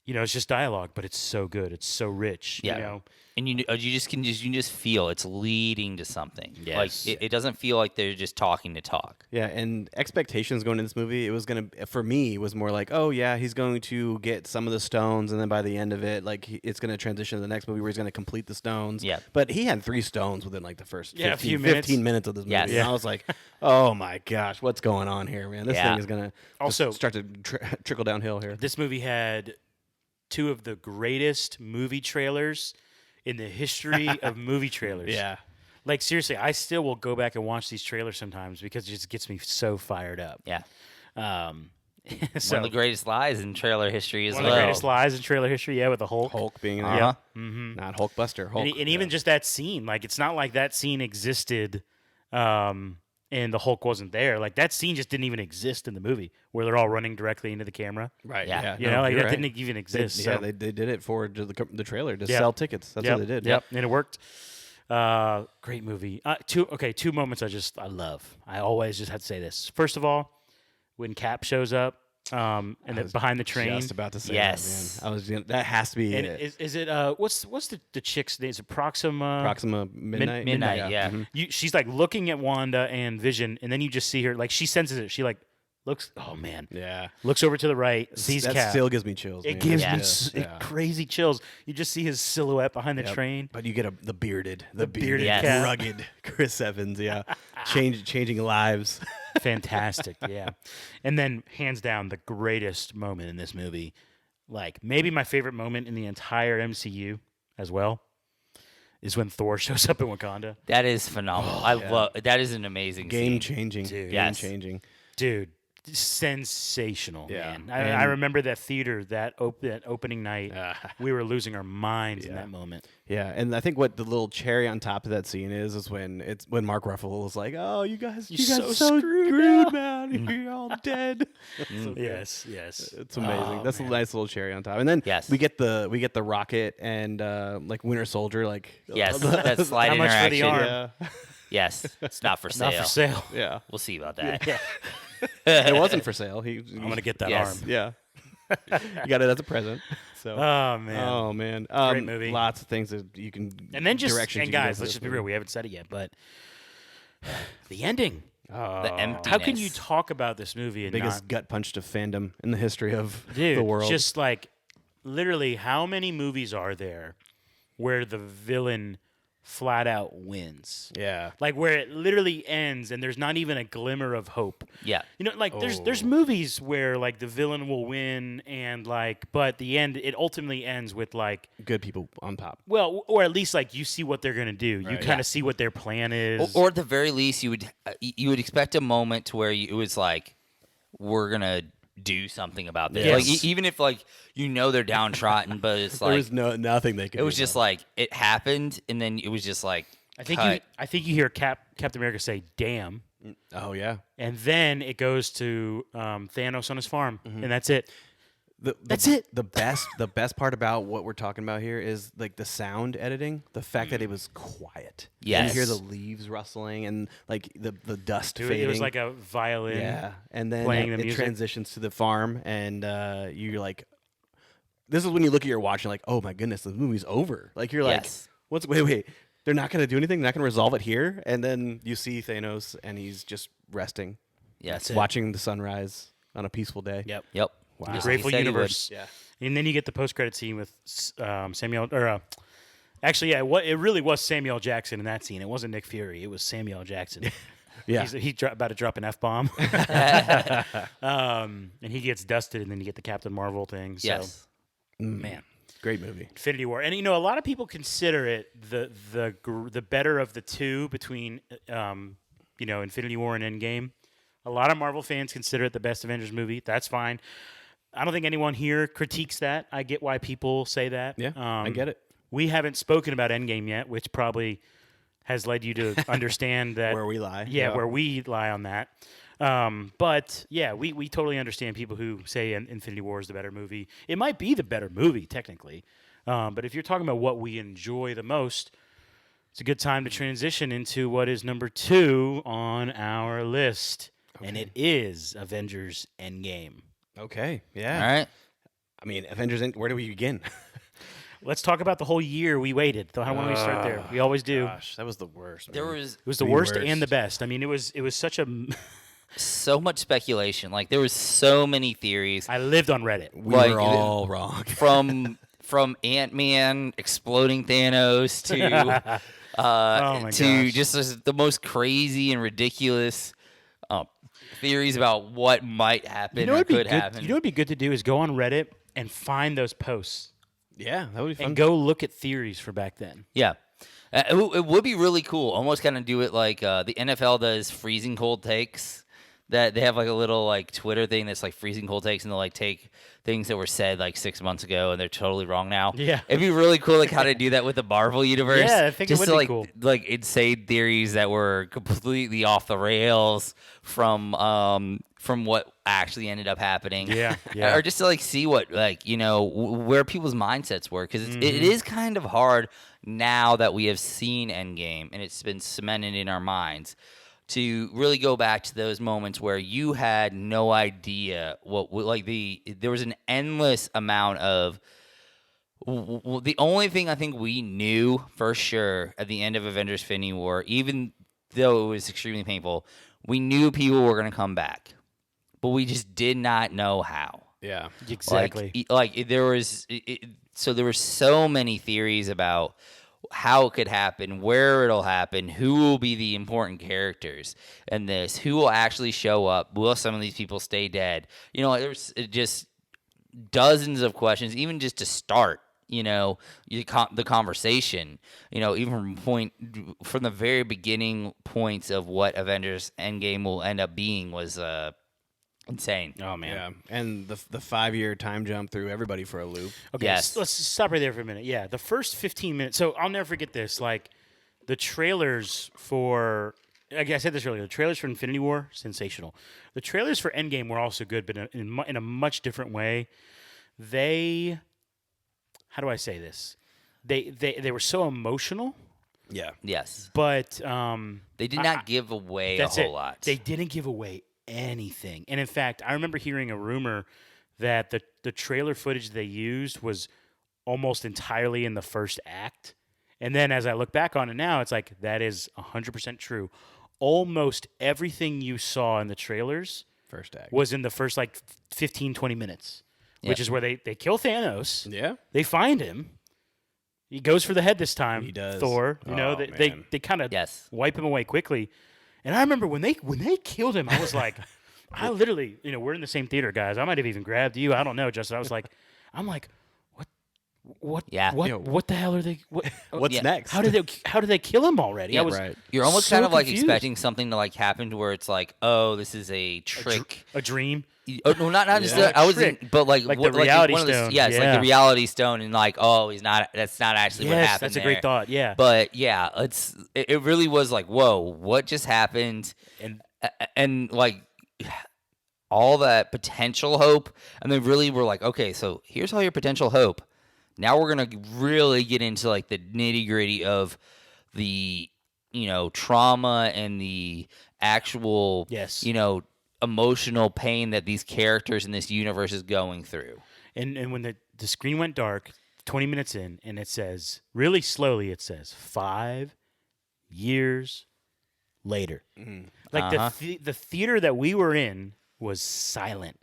it's just dialogue, but it's so good, it's so rich, Yeah. you know. And you just feel it's leading to something. Yes. Like it doesn't feel like they're just talking to talk. Yeah, and expectations going into this movie, it was for me, was more like, oh yeah, he's going to get some of the stones, and then by the end of it, like it's going to transition to the next movie where he's going to complete the stones. Yeah. But he had 3 stones within like the first Yeah, 15 minutes of this movie. Yes. And I was like, oh my gosh, what's going on here, man? This Yeah. thing is going to Also- start to trickle downhill here. This movie had 2 of the greatest movie trailers in the history of movie trailers. Yeah. Like seriously, I still will go back and watch these trailers sometimes because it just gets me so fired up. Yeah. So One of the greatest lies in trailer history as one well. of the greatest lies in trailer history, yeah, with the Hulk. Hulk being in there. Uh-huh. Not Hulkbuster. Hulk. And even just that scene, like it's not like that scene existed and the Hulk wasn't there. Like that scene just didn't even exist in the movie where they're all running directly into the camera. Right. Yeah. Yeah. You know, like you're that right. didn't even exist. They, so. yeah, they did it for the trailer to Yep. sell tickets. That's Yep. what they did. Yep, and it worked. Great movie. Two moments I love. I always just have to say this. First of all, when Cap shows up, and then behind the train. Just about to say Yes. that, man. That has to be And it. is it what's the chick's name? Is it Proxima? Proxima Midnight. Midnight, yeah. Mhm. She's like looking at Wanda and Vision, and then you just see her like she senses it. She like looks. Oh man. Yeah. Looks over to the right, sees That Cap. still gives me chills. It man. gives Yeah. me Yeah. crazy chills. You just see his silhouette behind the Yep. train. But you get the bearded, bearded Yes. rugged Chris Evans. Yeah, changing lives. Fantastic, yeah. And then, hands down, the greatest moment in this movie, like maybe my favorite moment in the entire MCU as well, is when Thor shows up in Wakanda. That is phenomenal. I love that is an amazing Game scene. changing. Dude. Game Yes. changing. Dude, sensational, Yeah. man. And- I remember that theater, that opening night. Ah. We were losing our minds in Yeah. that moment. Yeah, and I think what the little cherry on top of that scene is when Mark Ruffalo is like, "Oh, you guys so so screwed man. You're all dead." Yes. It's amazing. Oh, That's man. a nice little cherry on top. And then Yes. we get the Rocket and like Winter Soldier, like Yes, that slight How much for the interaction. arm? yeah, Yes, it's not for sale. Not for sale. yeah. We'll see about that. Yeah. It wasn't for sale. I'm gonna get that Yes. arm. Yeah. You got it as a present. So. Oh man. Oh man, Great movie. Lots of things that you can. And then directions you can go guys, for let's this just be movie. real. We haven't said it yet, but the ending. Oh, The emptiness. How can you talk about this movie and biggest not, gut punch to fandom in the history of dude? the world. Just like literally, how many movies are there where the villain flat out wins? yeah, Like where it literally ends and there's not even a glimmer of hope. Yeah. You know, like there's Oh. movies where like the villain will win and like, but the end it ultimately ends with like, good people on top. well, or at least like you see what they're gonna do. You Right. kind of see what their plan is. Or at the very least, you would expect a moment to where it was like, we're gonna do something about this. Yes. Like even if like they're downtrodden, but it's There like was nothing they could. it was do just about like it happened, and then it was just like I think cut. you hear Captain America say "damn," it. Oh yeah, and then it goes to Thanos on his farm, Mm-hmm. and that's it. That's it. The best part about what we're talking about here is like the sound editing. The fact that it was quiet. Yes. You hear the leaves rustling and like the dust Dude, fading. it was like a violin. yeah, and then playing the it music. transitions to the farm, and you're like, this is when you look at your watch and like, oh my goodness, the movie's over. Like you're like, Yes. wait, they're not gonna do anything. They're not gonna resolve it here, and then you see Thanos and he's just resting, yes, watching the sunrise on a peaceful day. Yep. yep. Wow. Just Grateful like he said he would. Universe. Yeah. And then you get the post-credit scene with Samuel, or actually, yeah, it really was Samuel Jackson in that scene. It wasn't Nick Fury. It was Samuel Jackson. Yeah. He's about to drop an F-bomb. And he gets dusted, and then you get the Captain Marvel thing. So, Yes. man. Great movie. Infinity War, and a lot of people consider it the better of the two between Infinity War and Endgame. A lot of Marvel fans consider it the best Avengers movie. That's fine. I don't think anyone here critiques that. I get why people say that. Yeah, I get it. We haven't spoken about Endgame yet, which probably has led you to understand that Where we lie. Yeah, where we lie on that. But yeah, we totally understand people who say Infinity War is the better movie. It might be the better movie technically, but if you're talking about what we enjoy the most, it's a good time to transition into what is number 2 on our list, and it is Avengers Endgame. Okay. Yeah. All right. I mean, Avengers. Where do we begin? Let's talk about the whole year we waited. Why don't we start there? We always do. Gosh, that was the worst. There man. was It was the worst and the best. I mean, it was such a. so much speculation. Like there was so many theories. I lived on Reddit. we like, were all wrong. From Ant-Man exploding Thanos to Oh my to gosh. just the most crazy and ridiculous theories about what might happen or could happen. You know what'd be good to do is go on Reddit and find those posts Yeah, that would be fun. and go look at theories for back then. Yeah. It would be really cool. Almost kind of do it like the NFL does freezing cold takes. That they have like a little like Twitter thing that's like freezing cold takes, and they'll like take things that were said like 6 months ago and they're totally wrong now. Yeah. It'd be really cool like how to do that with the Marvel universe. Yeah, I think it just would to, be like, cool. Like insane theories that were completely off the rails from what actually ended up happening. Yeah, yeah. Or just to like see what like where people's mindsets were, because Mm-hmm. it is kind of hard now that we have seen Endgame and it's been cemented in our minds to really go back to those moments where you had no idea there was an endless amount of the only thing I think we knew for sure at the end of Avengers Infinity War, even though it was extremely painful, we knew people were going to come back, but we just did not know how. yeah. Exactly. There were so many theories about how it could happen, where it'll happen, who will be the important characters in this, who will actually show up, will some of these people stay dead? There's just dozens of questions, even just to start, the conversation, even from the very beginning points of what Avengers Endgame will end up being was insane. Oh man. Yeah, and the 5-year time jump threw everybody for a loop. Okay, Yes. let's stop right there for a minute. Yeah, the first 15 minutes. So I'll never forget this. Like the trailers for, like I said this earlier, the trailers for Infinity War, sensational. The trailers for Endgame were also good, but in a much different way. How do I say this? They were so emotional, Yeah. Yes. but They did not give away a that's whole it. lot. They didn't give away anything. And in fact, I remember hearing a rumor that the trailer footage they used was almost entirely in the first act. And then as I look back on it now, it's like that is 100% true. Almost everything you saw in the trailers First act. was in the first like 15, 20 minutes, which is where they kill Thanos. Yeah. They find him. He goes for the head this time. He does. Thor. Oh, They man. kind of Yes. wipe him away quickly. And I remember when they killed him, I was like, I literally, we're in the same theater, guys. I might have even grabbed you. I don't know, Justin. I was like, what? Yeah. What the hell are they? What's Yeah. next? How did they kill him already? Yeah, I was right. You're almost so kind of like confused. expecting something to like happen to where it's like, oh, this is a trick. a dream. Oh, no, not just Yeah. that. I Trick. wasn't, but like Like what, the reality one of stone. Yeah, it's like Yeah. the reality stone, and like, oh, he's not. That's not actually what Yes, happened. that's a great there. thought. Yeah. But yeah, it really was like, whoa, what just happened? And like all that potential hope, and they really were like, okay, so here's all your potential hope. Now we're gonna really get into like the nitty gritty of the trauma and the actual Yes. emotional pain that these characters in this universe is going through. And when the screen went dark, 20 minutes in, and it says really slowly, it says 5 years later. Like the theater that we were in was silent.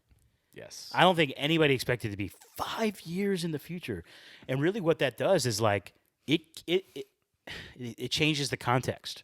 Yes. I don't think anybody expected it to be 5 years in the future. And really what that does is like it changes the context.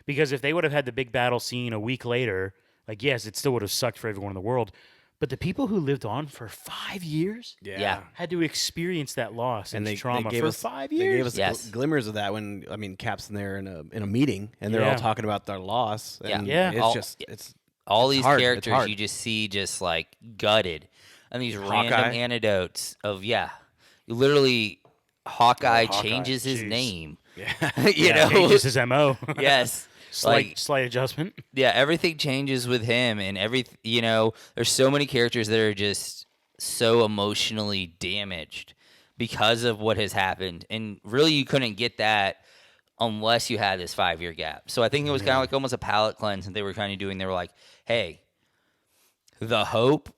Because if they would have had the big battle scene a week later, like yes, it still would have sucked for everyone in the world. But the people who lived on for 5 years Yeah. had to experience that loss and, they trauma gave for us, 5 They years. gave us Yes. glimmers of that when Cap's in there in a meeting and they're Yeah. all talking about their loss. And Yeah. It's All- just it's All It's these hard. It's characters hard. you just see just like gutted, and these Hawkeye. random anecdotes of literally Hawkeye Hawkeye, changes his jeez. name. yeah. you know, Changes his MO. yes. Slight adjustment. Yeah, everything changes with him, and there's so many characters that are just so emotionally damaged because of what has happened, and really you couldn't get that unless you had this 5-year gap. So I think it was kind of like almost a palate cleanse that they were kind of doing. They were like, hey, the hope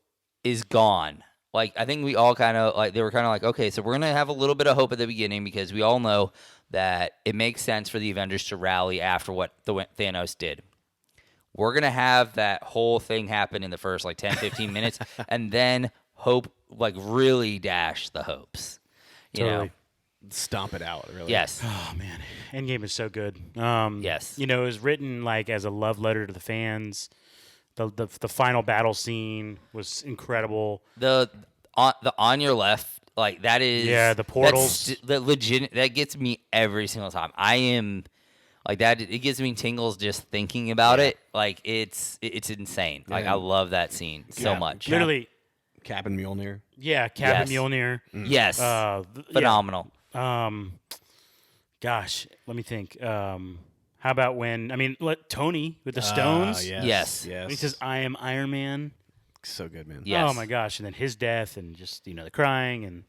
is gone. Like, I think we all kind of like, they were kind of like, okay, so we're going to have a little bit of hope at the beginning because we all know that it makes sense for the Avengers to rally after what Thanos did. We're going to have that whole thing happen in the first like 10, 15 minutes and then hope, like really dash the hopes. You know? Stomp it out, really. Yes. Oh man, Endgame is so good. Yes. You know, it was written like as a love letter to the fans. The final battle scene was incredible. The on your left, like that is the portals. That gets me every single time. I am like that. It gives me tingles just thinking about it. Like it's insane. Like I love that scene so much. Literally, Cap and Mjolnir. yeah, Cap and Yes. Mjolnir. Yes. Phenomenal. Gosh, let me think. How about when Tony with the stones? Yes. When he says, "I am Iron Man." So good, man. Yes. Oh my gosh! And then his death, and just the crying, and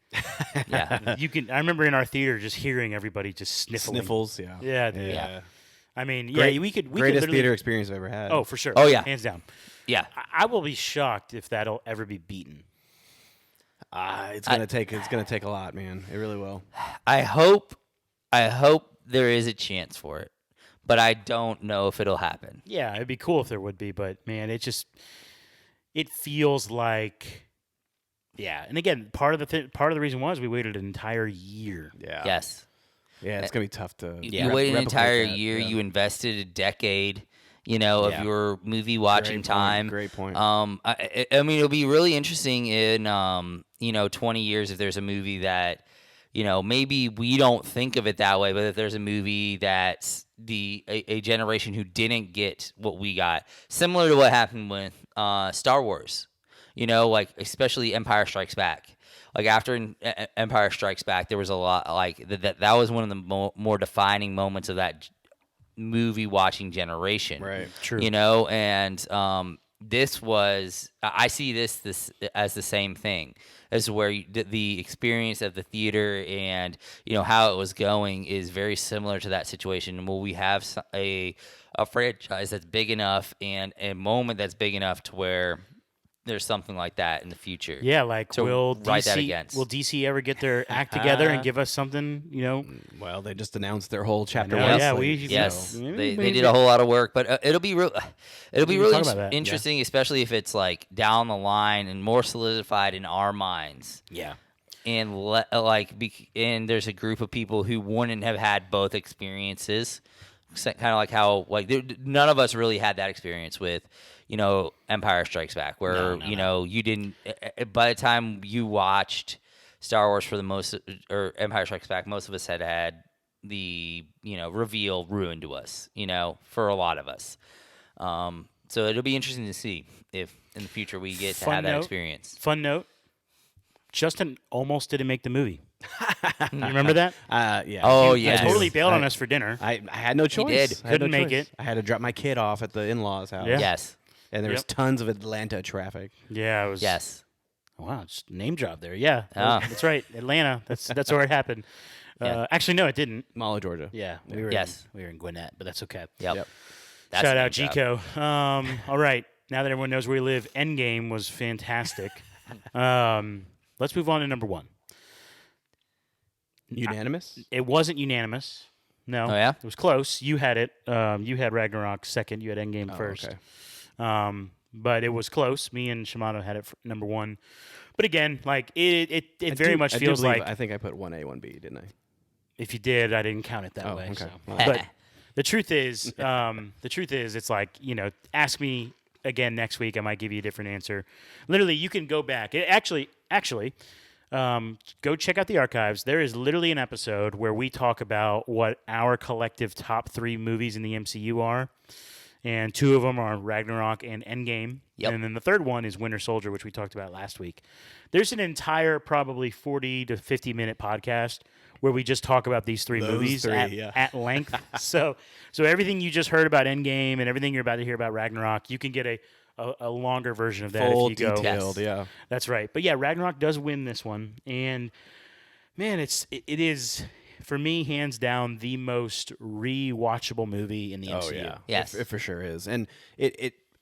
Yeah. I remember in our theater just hearing everybody just sniffling. Sniffles, yeah. Yeah, dude. Yeah. I mean, we could Greatest literally, theater experience I've ever had. Oh, for sure. Oh, yeah. Hands down. Yeah. I will be shocked if that'll ever be beaten. It's gonna take a lot, man. It really will. I hope there is a chance for it, but I don't know if it'll happen. Yeah, it'd be cool if there would be, but man, it feels like, yeah. And again, part of the reason was we waited an entire year. Yeah. Yes. Yeah, it's gonna be tough to. You waited an replicate entire that, year. yeah. You invested a decade, of your movie watching Great point, time. great point. I mean, it'll be really interesting in 20 years if there's a movie that, maybe we don't think of it that way, but if there's a movie that's a generation who didn't get what we got, similar to what happened with Star Wars, like especially Empire Strikes Back. Like after Empire Strikes Back, there was a lot like that was one of the more defining moments of that movie watching generation. Right. True. And this was, I see this as the same thing as where the experience of the theater and how it was going is very similar to that situation. Will we have a franchise that's big enough and a moment that's big enough to where there's something like that in the future? Yeah, like to will write that DC against. will DC ever get their act together and give us something? Well, they just announced their whole chapter know, one. yeah, slate, Yes, so- they did a whole lot of work, but it'll be can really talk about that, yeah. interesting, especially if it's like down the line and more solidified in our minds. Yeah. And and there's a group of people who wouldn't have had both experiences, kind of like how none of us really had that experience with Empire Strikes Back, where you didn't. By the time you watched Star Wars or Empire Strikes Back, most of us had the reveal ruined to us, for a lot of us. So it'll be interesting to see if in the future we get to have that experience. Fun note: Justin almost didn't make the movie. You remember that? Yeah. Oh, He yes. totally bailed on us for dinner. I had no choice. did. I had no Couldn't make choice. it. I had to drop my kid off at the in-laws' house. Yeah. Yes, And there was Yep. tons of Atlanta traffic. Yeah, it was. yes. Wow, just name drop there. Yeah, Ah. that's right. Atlanta. That's where it happened. Yeah. Actually, no, it didn't. Mahler, Georgia. Yeah, we were. Yes. we were in Gwinnett, but that's okay. Yep. Yep. That's Shout a out name drop. Gico. All right, now that everyone knows where we live, Endgame was fantastic. Let's move on to number one. Unanimous? It wasn't unanimous. No. Oh, yeah? It was close. You had it. You had Ragnarok second. You had Endgame Oh, first. okay. But it was close. Me and Shimano had it for number one. But again, like it very much feels like I think I put 1A, 1B, didn't I? if you did, I didn't count it that Oh, way. okay. So. Well, But the truth is, it's like ask me again next week. I might give you a different answer. Literally, you can go back. Actually, go check out the archives. There is literally an episode where we talk about what our collective top 3 movies in the MCU are. And 2 of them are Ragnarok and Endgame. Yep. And then the third one is Winter Soldier, which we talked about last week. There's an entire probably 40 to 50 minute podcast where we just talk about these three Those movies three, at length. So everything you just heard about Endgame and everything you're about to hear about Ragnarok, you can get a longer version of that Full if you go. detailed, yeah. That's right. But yeah, Ragnarok does win this one, and man, it is for me hands down the most rewatchable movie in the MCU. Oh yeah, Yes. it for sure is, and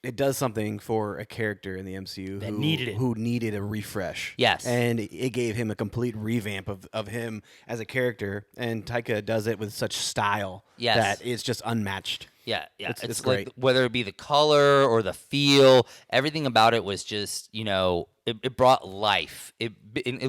it does something for a character in the MCU That who needed it. who needed a refresh. Yes. and it gave him a complete revamp of him as a character, and Taika does it with such style Yes. that it's just unmatched. Yeah. It's Like, great. whether it be the color or the feel, everything about it was just, it brought life. It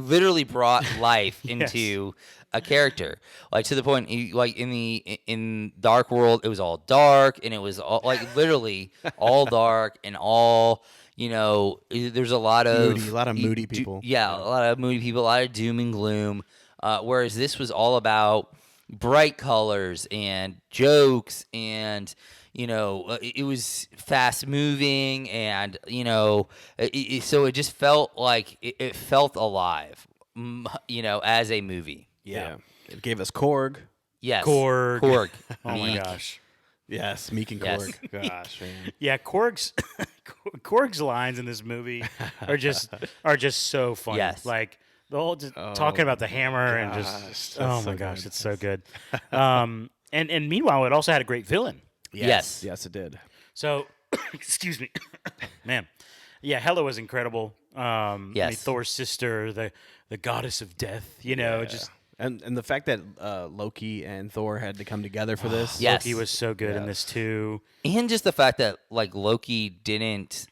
literally brought life into a character. Like, to the point, like in Dark World, it was all dark, and it was all like literally all dark and all. There's a lot of moody people. Yeah, a lot of moody people, a lot of doom and gloom. Whereas this was all about bright colors and jokes, and it was fast moving, and so it just felt like it felt alive, as a movie. Yeah, it gave us Korg. Yes, Korg. Korg. Oh my Meek. gosh. Yes, Meek and Yes. Korg. Gosh, man. Yeah, Korg's lines in this movie are just so funny. Yes. Like the whole just talking about the hammer and gosh, just that's my so gosh, good. it's so good. And meanwhile, it also had a great villain. Yes. Yes, it did. So, excuse me, man. Yeah, Hela was incredible. I mean, Yes. Thor's sister, the goddess of death. Just And the fact that Loki and Thor had to come together for this. Yes. Loki was so good in this too. And just the fact that like Loki didn't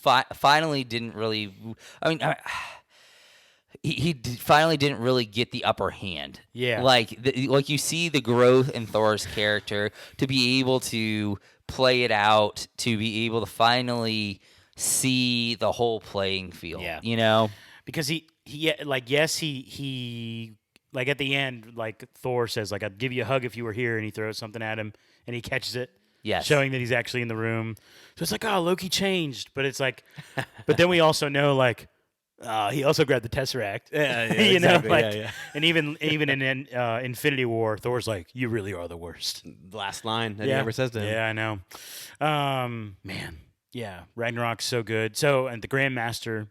finally didn't really. I mean, finally didn't really get the upper hand. Yeah. Like you see the growth in Thor's character to be able to play it out, to be able to finally see the whole playing field. Yeah. Because he like at the end, like Thor says, like, I'd give you a hug if you were here, and he throws something at him and he catches it. Yes. Showing that he's actually in the room. So it's like, oh, Loki changed. But it's like, but then we also know, like, he also grabbed the Tesseract. Yeah, exactly. Like, yeah. And even in Infinity War, Thor's like, you really are the worst. The last line that he ever says to him. Yeah, I know. Man. Yeah. Ragnarok's so good. So, and the Grandmaster.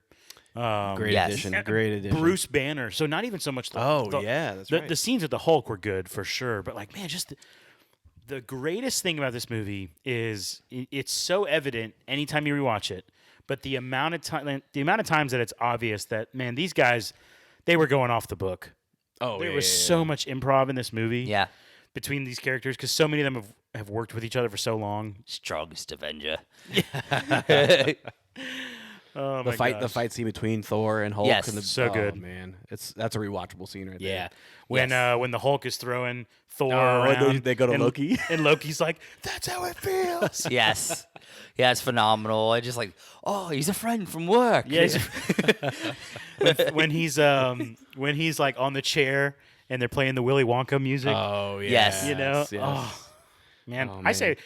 Great Yes. addition. Great addition. Bruce Banner. So not even so much. That's right. The scenes with the Hulk were good for sure, but like, man, just the greatest thing about this movie is it's so evident anytime you rewatch it. But the amount of times that it's obvious that, man, these guys, they were going off the book. Oh, There was so much improv in this movie. Yeah. Between these characters, because so many of them have worked with each other for so long. Strongest Avenger. Oh The my gosh. fight scene between Thor and Hulk. Yes. and So good. Man, that's a rewatchable scene right Yeah, there. when the Hulk is throwing Thor when around, they go to and, Loki. and Loki's like, "That's how it feels." Yes. Yeah, it's phenomenal. I just like, oh, he's a friend from work. Yeah, when he's like on the chair and they're playing the Willy Wonka music. Oh yeah. Yes. Yes. Oh, man, Oh, I man. say,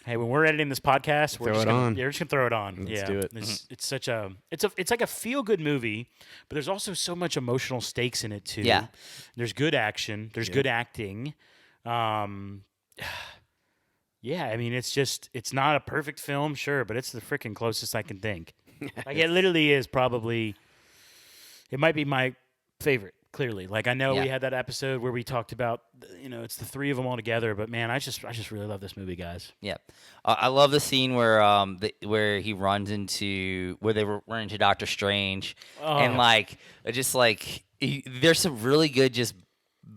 hey, when we're editing this podcast, we're Throw just it gonna, on. yeah, we're just gonna throw it on. Let's do it. It's such a it's like a feel good movie, but there's also so much emotional stakes in it too. Yeah. There's good action. There's good acting. Yeah, I mean, it's not a perfect film, sure, but it's the freaking closest I can think. Like, it literally is probably, it might be my favorite, clearly. Like, I know we Yeah. had that episode where we talked about, it's the three of them all together, but man, I just really love this movie, guys. Yeah, I love the scene where where he runs into where they run into Doctor Strange, and like just like there's some really good just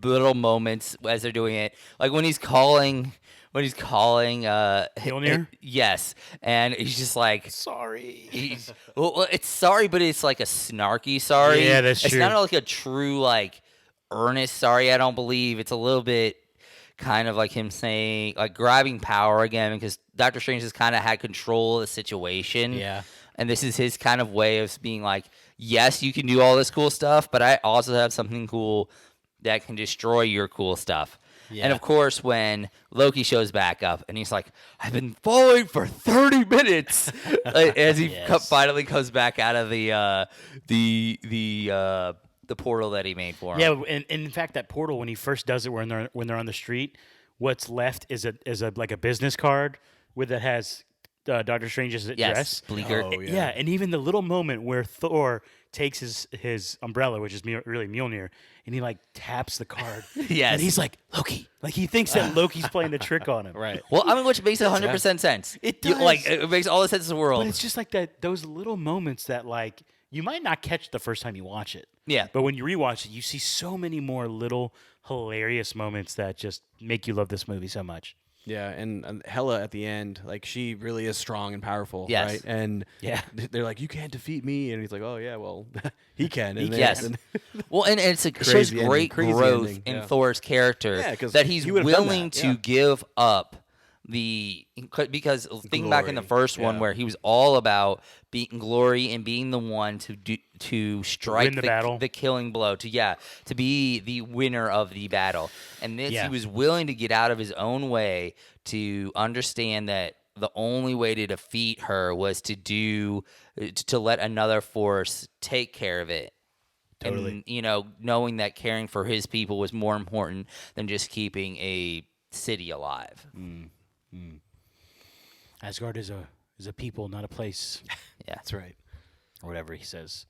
little moments as they're doing it, like when he's calling Mjolnir? yes, and he's just like Sorry. he's well, it's sorry, but it's like a snarky sorry. Yeah, that's it's true. not like a true like earnest sorry. I don't believe it's a little bit kind of like him saying like grabbing power again, because Doctor Strange has kind of had control of the situation. Yeah. And this is his kind of way of being like, yes, you can do all this cool stuff, but I also have something cool that can destroy your cool stuff. Yeah. And of course, when Loki shows back up and he's like, I've been falling for 30 minutes as he Yes. finally comes back out of the portal that he made for him. Yeah, and in fact, that portal when he first does it, when they're on the street, what's left is a like a business card that has Doctor Strange's address. Yes, Bleeker. Oh, yeah. Yeah, and even the little moment where Thor takes his umbrella, which is really Mjolnir, and he like taps the card. Yes. And he's like, Loki. Like he thinks that Loki's playing the trick on him. Right. Well, I mean, which makes 100% sense. It You- does. like, it makes all the sense in the world. But it's just like those little moments that like you might not catch the first time you watch it. Yeah. But when you rewatch it, you see so many more little hilarious moments that just make you love this movie so much. Yeah, and Hela at the end, like she really is strong and powerful, Yes. right? And Yeah. they're like, "You can't defeat me," and he's like, "Oh yeah, well, he can." And then- Yes. and- Well, and it's a, it shows Crazy ending, great crazy growth ending, in yeah. Thor's character Yeah, 'cause that he's he would've done willing that, to yeah. give up because think back in the Glory, first one yeah. where he was all about being glory and being the one to strike win the battle. the killing blow to be the winner of the battle, and this Yeah. he was willing to get out of his own way to understand that the only way to defeat her was to let another force take care of it. Totally. And, knowing that caring for his people was more important than just keeping a city alive. Asgard is a people, not a place, Yeah. That's right. or whatever he says.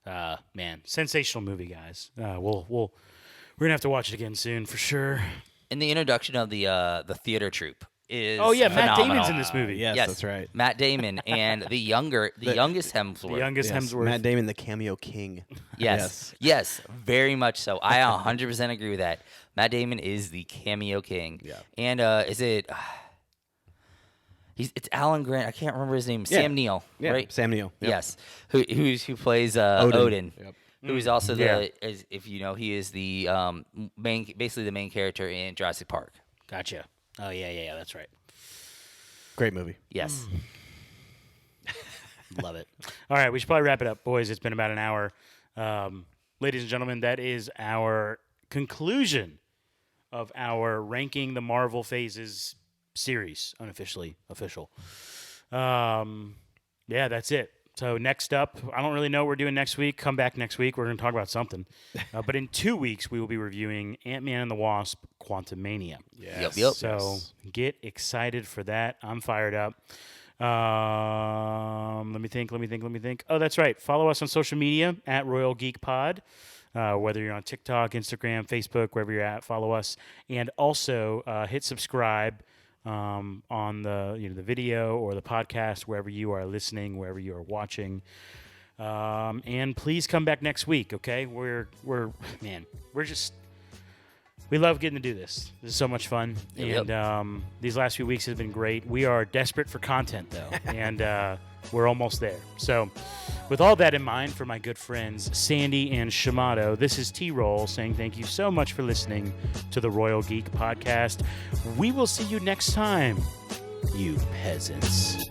Man, sensational movie, guys. We're gonna have to watch it again soon for sure. And the introduction of the theater troupe is Oh yeah, Matt phenomenal. Damon's in this movie. Yes, Yes, that's right. Matt Damon and the youngest Hemsworth. The youngest Yes, Hemsworth. Matt Damon, the cameo king. Yes, very much so. I 100% agree with that. Matt Damon is the cameo king. Yeah. And is it? It's Alan Grant. I can't remember his name. Yeah. Sam Neill. Yeah, Right. Sam Neill. Yep. Yes. Who plays Odin. Yep. Who's also Yeah. if you know, he is the basically the main character in Jurassic Park. Gotcha. Oh yeah, that's right. Great movie. Yes. Love it. All right, we should probably wrap it up, boys. It's been about an hour. Ladies and gentlemen, that is our conclusion of our Ranking the Marvel Phases series, unofficially official. Yeah, that's it. So next up, I don't really know what we're doing next week. Come back next week. We're going to talk about something. But in 2 weeks, we will be reviewing Ant-Man and the Wasp: Quantumania. Yes. Yep. So get excited for that. I'm fired up. Let me think. Oh, that's right. Follow us on social media at Royal Geek Pod. Whether you're on TikTok, Instagram, Facebook, wherever you're at, follow us. And also hit subscribe on the video or the podcast, wherever you are listening, wherever you are watching. And please come back next week, okay? We love getting to do this. This is so much fun. Yep. And these last few weeks have been great. We are desperate for content, though, and we're almost there. So with all that in mind, for my good friends Sandy and Shamato, this is T-Roll saying thank you so much for listening to the Royal Geek Podcast. We will see you next time, you peasants.